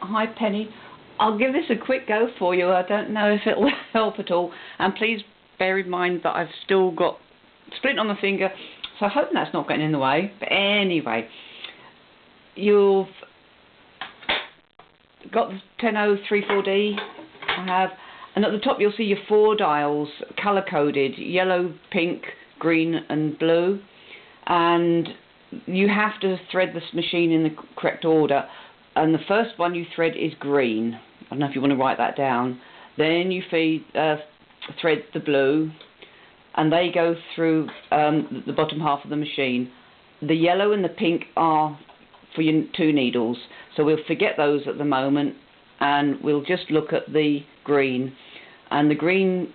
Hi Penny, I'll give this a quick go for you. I don't know if it will help at all, and please bear in mind that I've still got splint on my finger, so I hope that's not getting in the way. But anyway, you've got the 10034D, I have, and at the top you'll see your 4 dials colour coded: yellow, pink, green and blue, and you have to thread this machine in the correct order. And the first one you thread is green. I don't know if you want to write that down. Then you thread the blue, and they go through the bottom half of the machine. The yellow and the pink are for your 2 needles, so we'll forget those at the moment, and we'll just look at the green. And the green,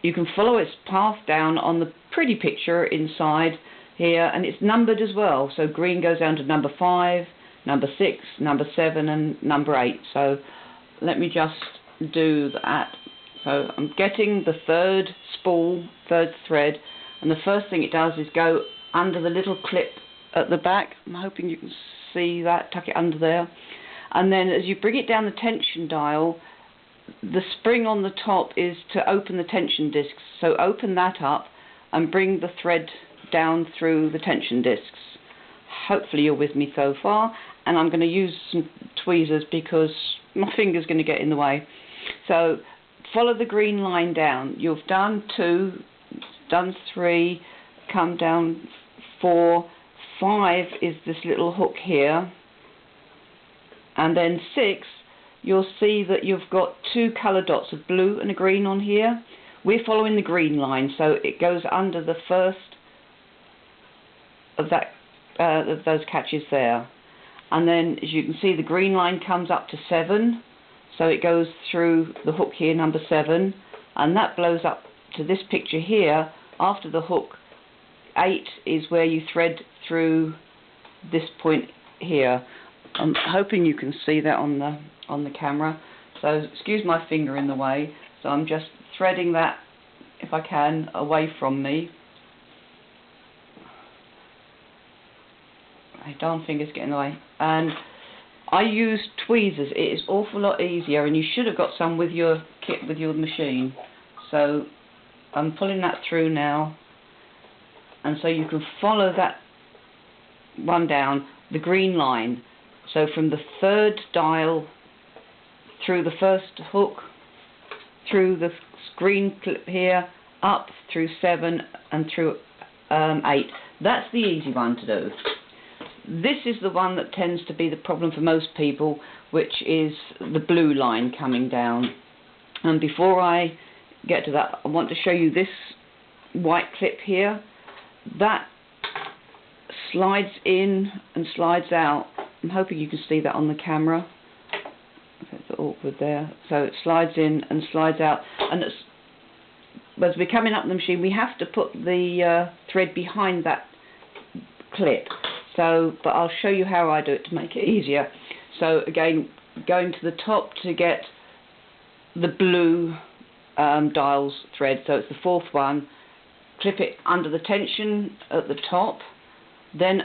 you can follow its path down on the pretty picture inside here, and it's numbered as well. So green goes down to number 5, number 6, number 7 and number 8. So let me just do that. So I'm getting the 3rd spool, 3rd thread, and the first thing it does is go under the little clip at the back. I'm hoping you can see that. Tuck it under there, and then as you bring it down the tension dial, the spring on the top is to open the tension discs. So open that up and bring the thread down through the tension discs. Hopefully you're with me so far, and I'm going to use some tweezers because my finger's going to get in the way. So follow the green line down. You've done 2, done 3, come down 4, 5 is this little hook here, and then 6, you'll see that you've got 2 colour dots of blue and a green on here. We're following the green line, so it goes under the first of that of those catches there, and then as you can see the green line comes up to 7, so it goes through the hook here, number 7, and that blows up to this picture here. After the hook, 8 is where you thread through this point here. I'm hoping you can see that on the camera, so excuse my finger in the way. So I'm just threading that, if I can, away from me. My darn fingers get in the way, and I use tweezers. It is an awful lot easier, and you should have got some with your kit, with your machine. So I'm pulling that through now, and so you can follow that one down the green line. So from the 3rd dial through the first hook, through the green clip here, up through 7 and through 8. That's the easy one to do. This is the one that tends to be the problem for most people, which is the blue line coming down. And before I get to that, I want to show you this white clip here. That slides in and slides out. I'm hoping you can see that on the camera. It's awkward there. So it slides in and slides out, and as we're coming up the machine, we have to put the thread behind that clip. So, but I'll show you how I do it to make it easier. So again, going to the top to get the blue dials thread, so it's the 4th one, clip it under the tension at the top, then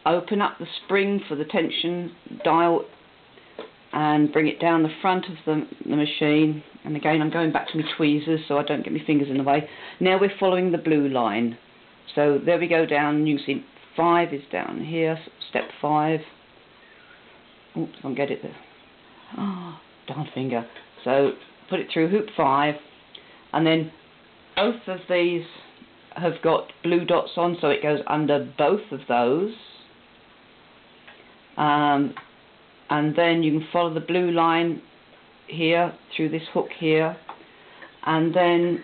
open up the spring for the tension dial and bring it down the front of the machine. And again, I'm going back to my tweezers so I don't get my fingers in the way. Now we're following the blue line. So there we go down. You can see 5 is down here, step 5. Oops, I can't get it there. Oh, darn finger. So put it through hoop 5, and then both of these have got blue dots on, so it goes under both of those. And then you can follow the blue line here through this hook here, and then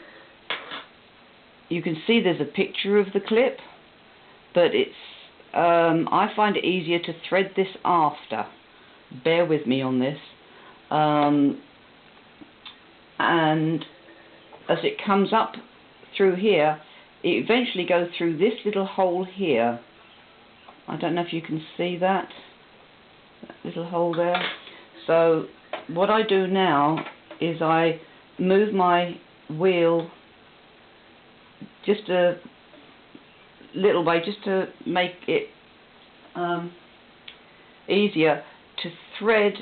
you can see there's a picture of the clip, but it's I find it easier to thread this after. Bear with me on this. And as it comes up through here, it eventually goes through this little hole here. I don't know if you can see that little hole there. So what I do now is I move my wheel just a little way, just to make it easier to thread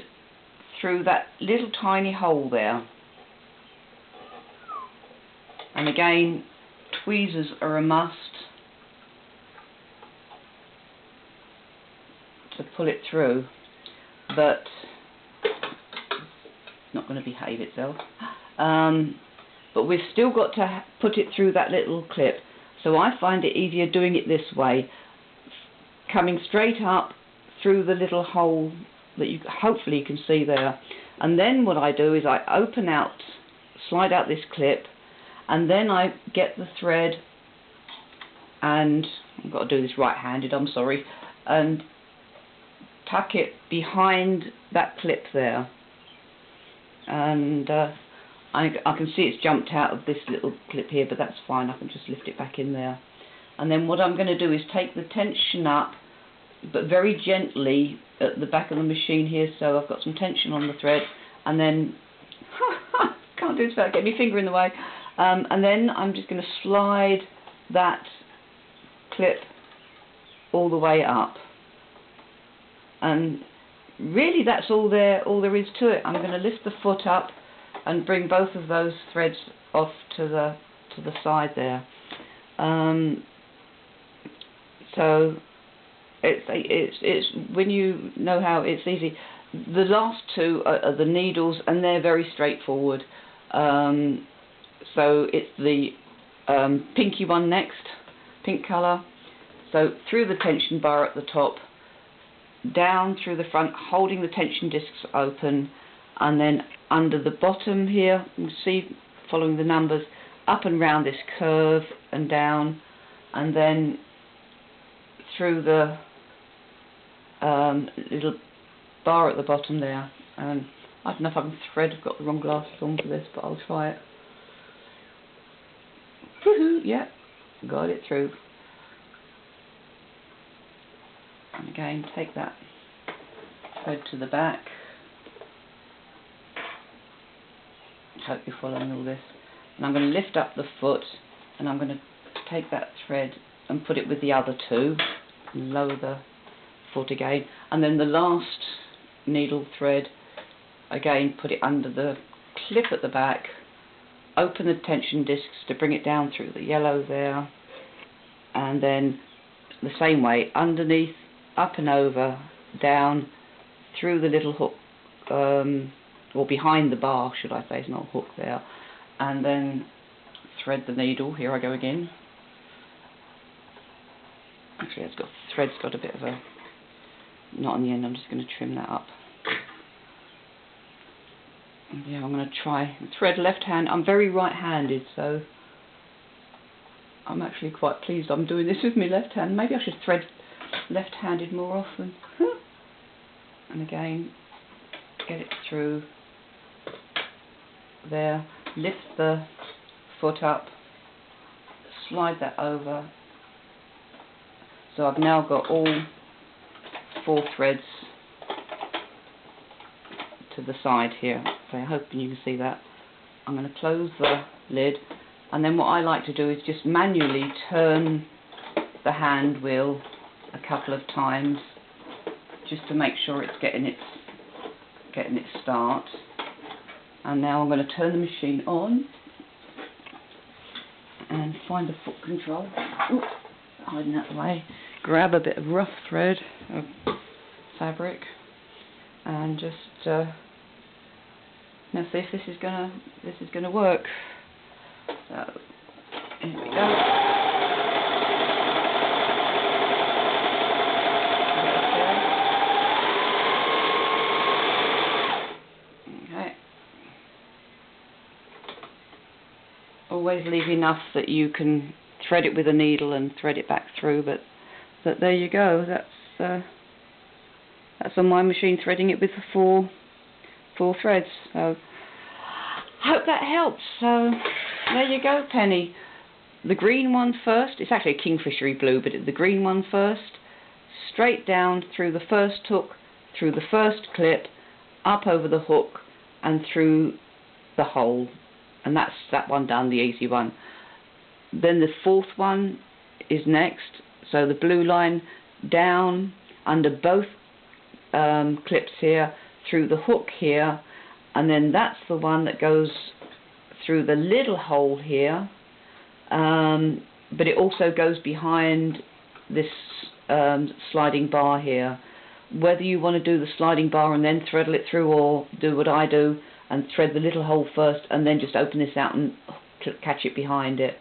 through that little tiny hole there. And again, tweezers are a must to pull it through, but it's not going to behave itself. But we've still got to put it through that little clip, so I find it easier doing it this way, coming straight up through the little hole that you hopefully you can see there. And then what I do is I open out, slide out this clip, and then I get the thread, and I've got to do this right-handed, I'm sorry, and tuck it behind that clip there. And I can see it's jumped out of this little clip here, but that's fine, I can just lift it back in there. And then what I'm going to do is take the tension up, but very gently at the back of the machine here, so I've got some tension on the thread, and then can't do this without getting my finger in the way, and then I'm just going to slide that clip all the way up, and really that's all there is to it. I'm going to lift the foot up and bring both of those threads off to the side there. So it's when you know how, it's easy. The last two are the needles, and they're very straightforward. So it's the pinky one next, pink colour. So through the tension bar at the top, down through the front, holding the tension discs open, and then under the bottom here, you can see, following the numbers, up and round this curve and down, and then through the little bar at the bottom there. And I don't know if I can thread, I've got the wrong glasses on for this, but I'll try it. Woohoo! Yeah, got it through. And again, take that thread to the back. Hope you're following all this. And I'm going to lift up the foot, and I'm going to take that thread and put it with the other two, and lower the foot again, and then the last needle thread, again put it under the clip at the back, open the tension discs to bring it down through the yellow there, and then the same way, underneath, up and over, down, through the little hook, or behind the bar, should I say, it's not a hook there, and then thread the needle. Here I go again. Actually, it's got, thread's got a bit of a knot on the end. I'm just going to trim that up. Yeah, I'm going to try thread left hand. I'm very right-handed, so I'm actually quite pleased I'm doing this with my left hand. Maybe I should thread left-handed more often. And again, get it through there. Lift the foot up. Slide that over. So I've now got all 4 threads to the side here. So I hope you can see that. I'm going to close the lid, and then what I like to do is just manually turn the hand wheel a couple of times, just to make sure it's getting its start. And now I'm going to turn the machine on and find the foot control. Ooh, hiding that way. Grab a bit of rough thread of fabric and just now see if this is gonna work. So here we go. Okay. Always leave enough that you can thread it with a needle and thread it back through, but there you go. That's on my machine, threading it with the four threads. So hope that helps. So there you go, Penny. The green one first. It's actually a kingfishery blue, but the green one first. Straight down through the first hook, through the first clip, up over the hook, and through the hole. And that's that one done, the easy one. Then the 4th one is next. So the blue line down under both clips here, through the hook here, and then that's the one that goes through the little hole here, but it also goes behind this sliding bar here. Whether you want to do the sliding bar and then thread it through, or do what I do and thread the little hole first and then just open this out and catch it behind it.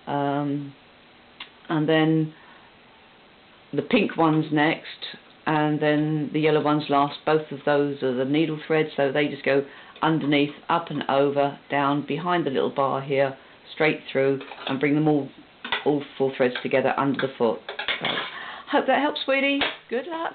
And then the pink one's next, and then the yellow one's last. Both of those are the needle threads, so they just go underneath, up and over, down behind the little bar here, straight through, and bring them all 4 threads together under the foot. So, hope that helps, sweetie. Good luck.